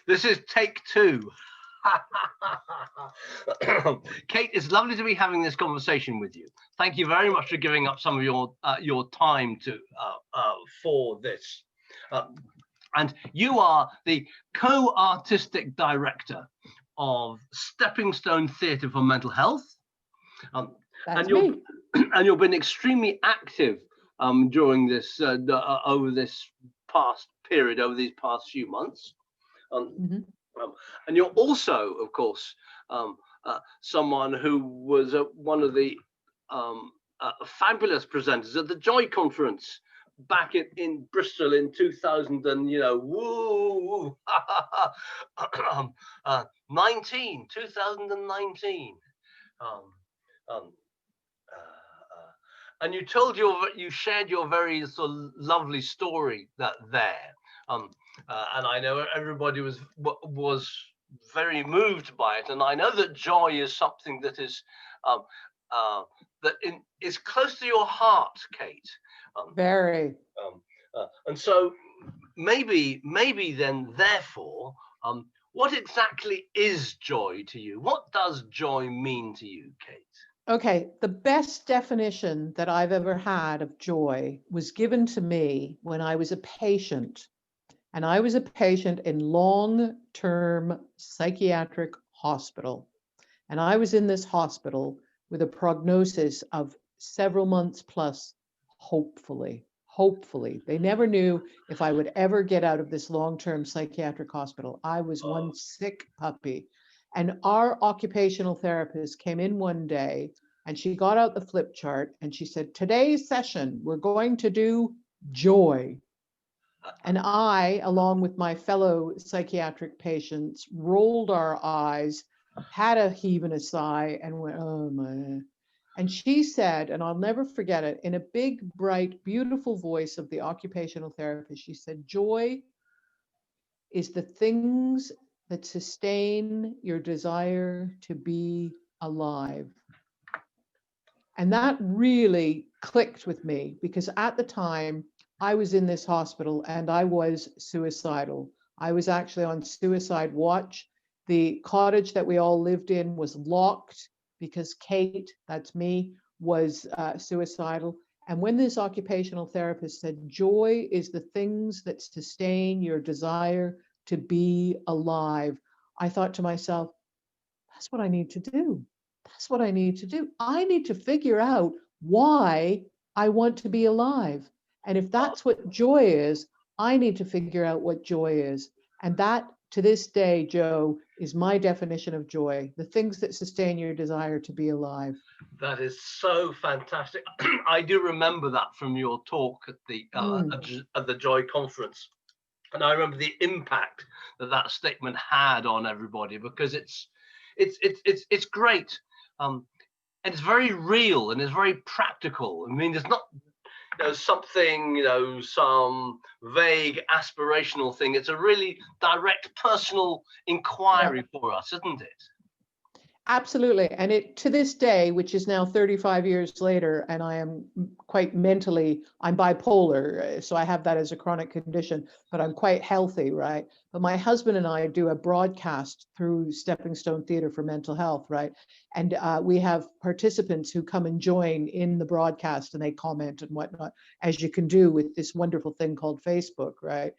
This is take two. Kate, it's lovely to be having this conversation with you. Thank you very much for giving up some of your time to for this. And you are the co-artistic director of Stepping Stone Theatre for Mental Health. That's and me. And you've been extremely active during this over this past period, over these past few months. And you're also, of course, someone who was one of the fabulous presenters at the Joy Conference back in Bristol in 2000 and 2019. And you shared your very sort of lovely story there. And I know everybody was very moved by it, and I know that joy is something that is is close to your heart, Kate. Very. And so maybe then, therefore, what exactly is joy to you? What does joy mean to you, Kate? Okay, the best definition that I've ever had of joy was given to me when I was a patient. And I was a patient in long-term psychiatric hospital. And I was in this hospital with a prognosis of several months plus, hopefully. They never knew if I would ever get out of this long-term psychiatric hospital. I was one sick puppy. And our occupational therapist came in one day and she got out the flip chart and she said, today's session, we're going to do joy. And I, along with my fellow psychiatric patients, rolled our eyes, had a heave and a sigh, and went, oh my. And she said, and I'll never forget it, in a big, bright, beautiful voice of the occupational therapist, she said, joy is the things that sustain your desire to be alive. And that really clicked with me because at the time I was in this hospital and I was suicidal. I was actually on suicide watch. The cottage that we all lived in was locked because Kate, that's me, was suicidal. And when this occupational therapist said, joy is the things that sustain your desire to be alive, I thought to myself, that's what I need to do. That's what I need to do. I need to figure out why I want to be alive. And if that's what joy is, I need to figure out what joy is. And that, to this day, Joe, is my definition of joy, the things that sustain your desire to be alive. That is so fantastic. I do remember that from your talk at the Joy Conference. And I remember the impact that statement had on everybody, because it's great. And it's very real and it's very practical. I mean, it's not something, some vague aspirational thing. It's a really direct personal inquiry for us, isn't it? Absolutely. And it, to this day, which is now 35 years later, and I am quite mentally, I'm bipolar, so I have that as a chronic condition, but I'm quite healthy, right? But my husband and I do a broadcast through Stepping Stone Theatre for Mental Health, right? And we have participants who come and join in the broadcast and they comment and whatnot, as you can do with this wonderful thing called Facebook, right?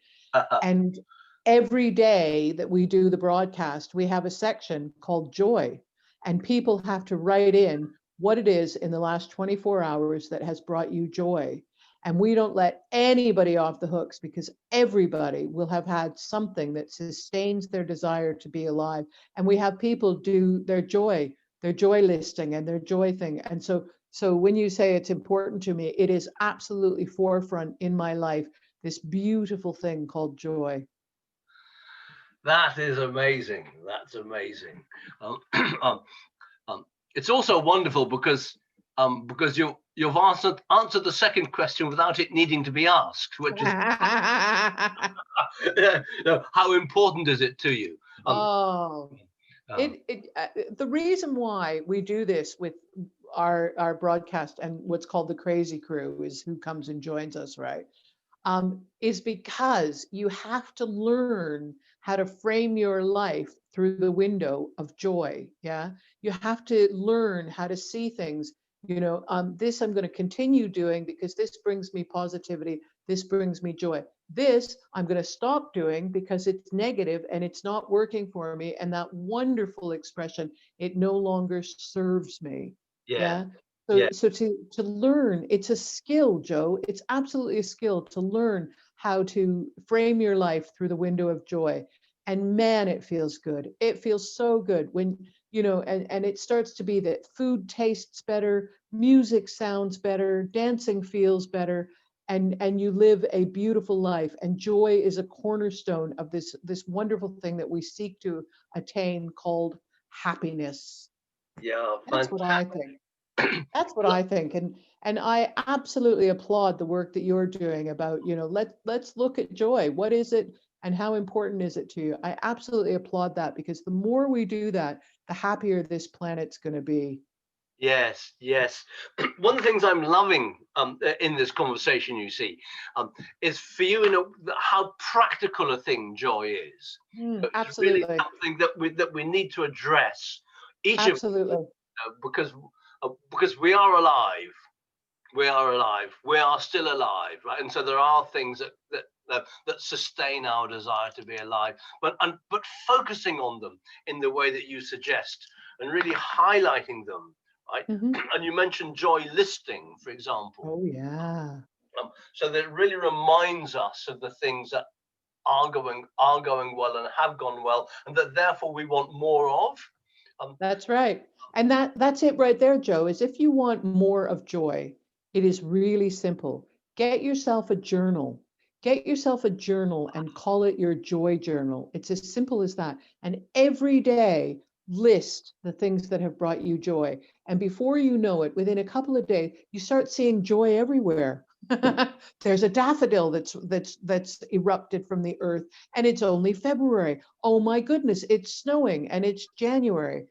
And every day that we do the broadcast, we have a section called Joy. And people have to write in what it is in the last 24 hours that has brought you joy. And we don't let anybody off the hooks because everybody will have had something that sustains their desire to be alive. And we have people do their joy listing and their joy thing. And so when you say it's important to me, it is absolutely forefront in my life, this beautiful thing called joy. That is amazing. That's amazing. It's also wonderful because you've answered the second question without it needing to be asked, which is how important is it to you? The reason why we do this with our broadcast and what's called the Crazy Crew is who comes and joins us, right? is because you have to learn how to frame your life through the window of joy. Yeah. You have to learn how to see things. This I'm going to continue doing because this brings me positivity. This brings me joy. This I'm going to stop doing because it's negative and it's not working for me. And that wonderful expression, it no longer serves me. Yeah. Yeah. Yeah. So to learn, it's a skill, Joe. It's absolutely a skill to learn how to frame your life through the window of joy. And man, it feels good. It feels so good when, and it starts to be that food tastes better, music sounds better, dancing feels better, and you live a beautiful life. And joy is a cornerstone of this wonderful thing that we seek to attain called happiness. Yeah. That's what I Fantastic. think. That's what I think. And I absolutely applaud the work that you're doing about, let's look at joy. What is it and how important is it to you? I absolutely applaud that because the more we do that, the happier this planet's going to be. Yes, yes. One of the things I'm loving in this conversation, you see, is for you, how practical a thing joy is. It's really Absolutely. something that we need to address, each of us, Absolutely. because we are alive. We are alive. We are still alive, right? And so there are things that sustain our desire to be alive, but focusing on them in the way that you suggest and really highlighting them, right? Hmm. And you mentioned joy listing, for example, Oh, yeah. so that it really reminds us of the things that are going well and have gone well, and that therefore we want more of. Um, That's right. And that's it right there, Joe, is if you want more of joy, it is really simple. Get yourself a journal. Get yourself a journal and call it your joy journal. It's as simple as that. And every day list the things that have brought you joy. And before you know it, within a couple of days, you start seeing joy everywhere. There's a daffodil that's erupted from the earth and it's only February. Oh my goodness, it's snowing and it's January.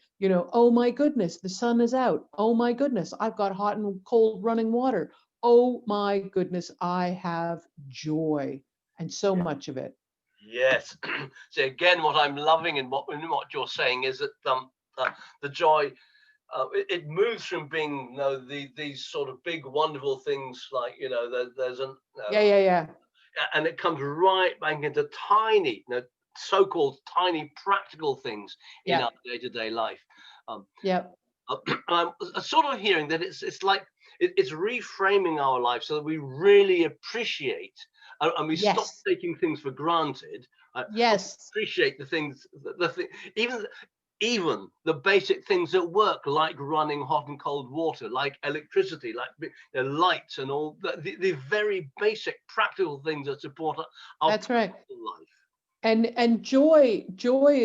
Oh my goodness, the sun is out. Oh my goodness, I've got hot and cold running water. Oh my goodness, I have joy and so much of it. Yes. So again, what I'm loving in what you're saying is that the joy, it moves from being, these sort of big wonderful things like, there's an Yeah, yeah, yeah. and it comes right back into tiny, so-called tiny practical things in our Yep. day-to-day life. Um, Yep. I'm sort of hearing that it's like it's reframing our life so that we really appreciate, and we stop Yes. taking things for granted. And Yes. appreciate the things, the thing, even the basic things that work, like running hot and cold water, like electricity, like lights, and all the very basic practical things that support our That's right. practical life. And joy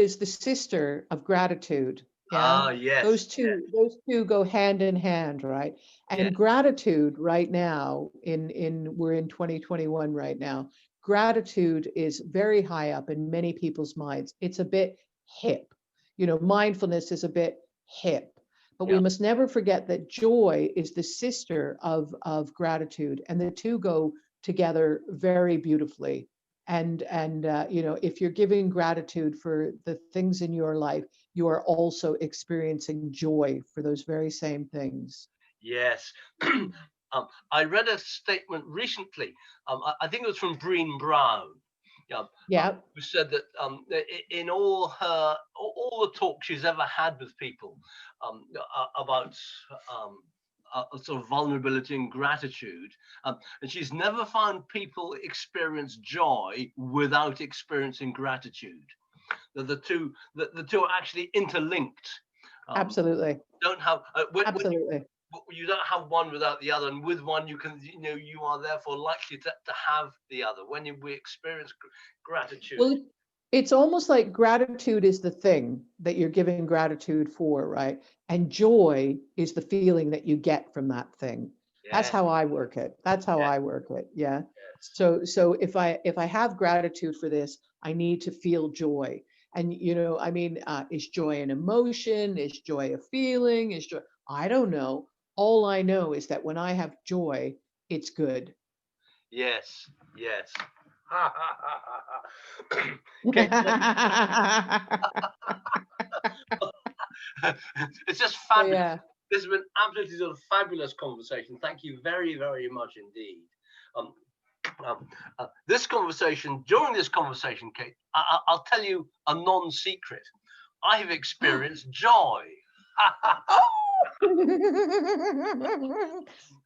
is the sister of gratitude. Yeah. Ah, yes, Those two go hand in hand, right? yeah, And gratitude right now in we're in 2021 right now. Gratitude is very high up in many people's minds. It's a bit hip. Mindfulness is a bit hip. But we yeah, must never forget that joy is the sister of gratitude, and the two go together very beautifully. And if you're giving gratitude for the things in your life, you are also experiencing joy for those very same things. yes. I read a statement recently. I think it was from Breen Brown. Yeah, Yeah. who said that in all the talks she's ever had with people about sort of vulnerability and gratitude, and she's never found people experience joy without experiencing gratitude. That the two are actually interlinked. Um, Absolutely. don't have when Absolutely. you don't have one without the other, and with one you are therefore likely to have the other. When we experience gratitude. Well, it's almost like gratitude is the thing that you're giving gratitude for, right? And joy is the feeling that you get from that thing. That's Yes, how I work it. That's how yes, I work it. Yeah. yes. So if I have gratitude for this, I need to feel joy. And is joy an emotion? Is joy a feeling? Is joy? I don't know. All I know is that when I have joy, it's good. Yes, yes. Ha, ha, ha, ha, ha. Kate, it's just So fabulous. yeah, This has been absolutely sort of fabulous conversation. Thank you very, very much indeed. Um, this conversation, during this conversation, Kate, I'll tell you a non-secret. I have experienced joy. do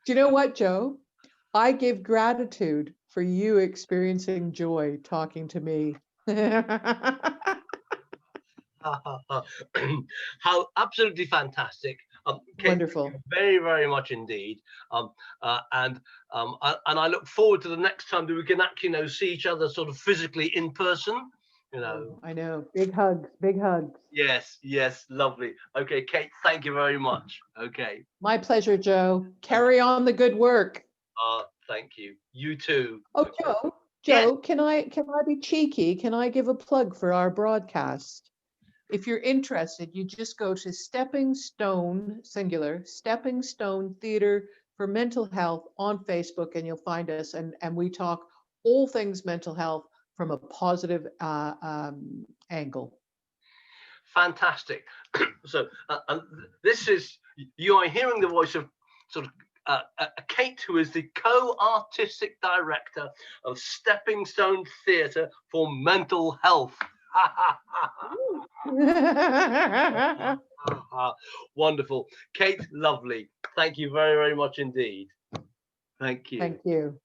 you know what, Joe? I give gratitude for you experiencing joy talking to me. How absolutely fantastic. Kate, thank you Wonderful. very, very much indeed. Um, and and I look forward to the next time that we can actually, see each other sort of physically in person. Oh, I know. Big hugs, big hugs. Yes, yes, lovely. Okay, Kate, thank you very much. Okay. My pleasure, Joe. Carry on the good work. Thank you. You too. Oh, Okay. Joe, Yes. Joe, can I be cheeky? Can I give a plug for our broadcast? If you're interested, you just go to Stepping Stone, singular, Stepping Stone Theater for Mental Health on Facebook, and you'll find us. And we talk all things mental health from a positive angle. Fantastic. So this is, you are hearing the voice of sort of Kate, who is the co-artistic director of Stepping Stone Theatre for Mental Health. Wonderful. Kate, lovely. Thank you very, very much indeed. Thank you. Thank you.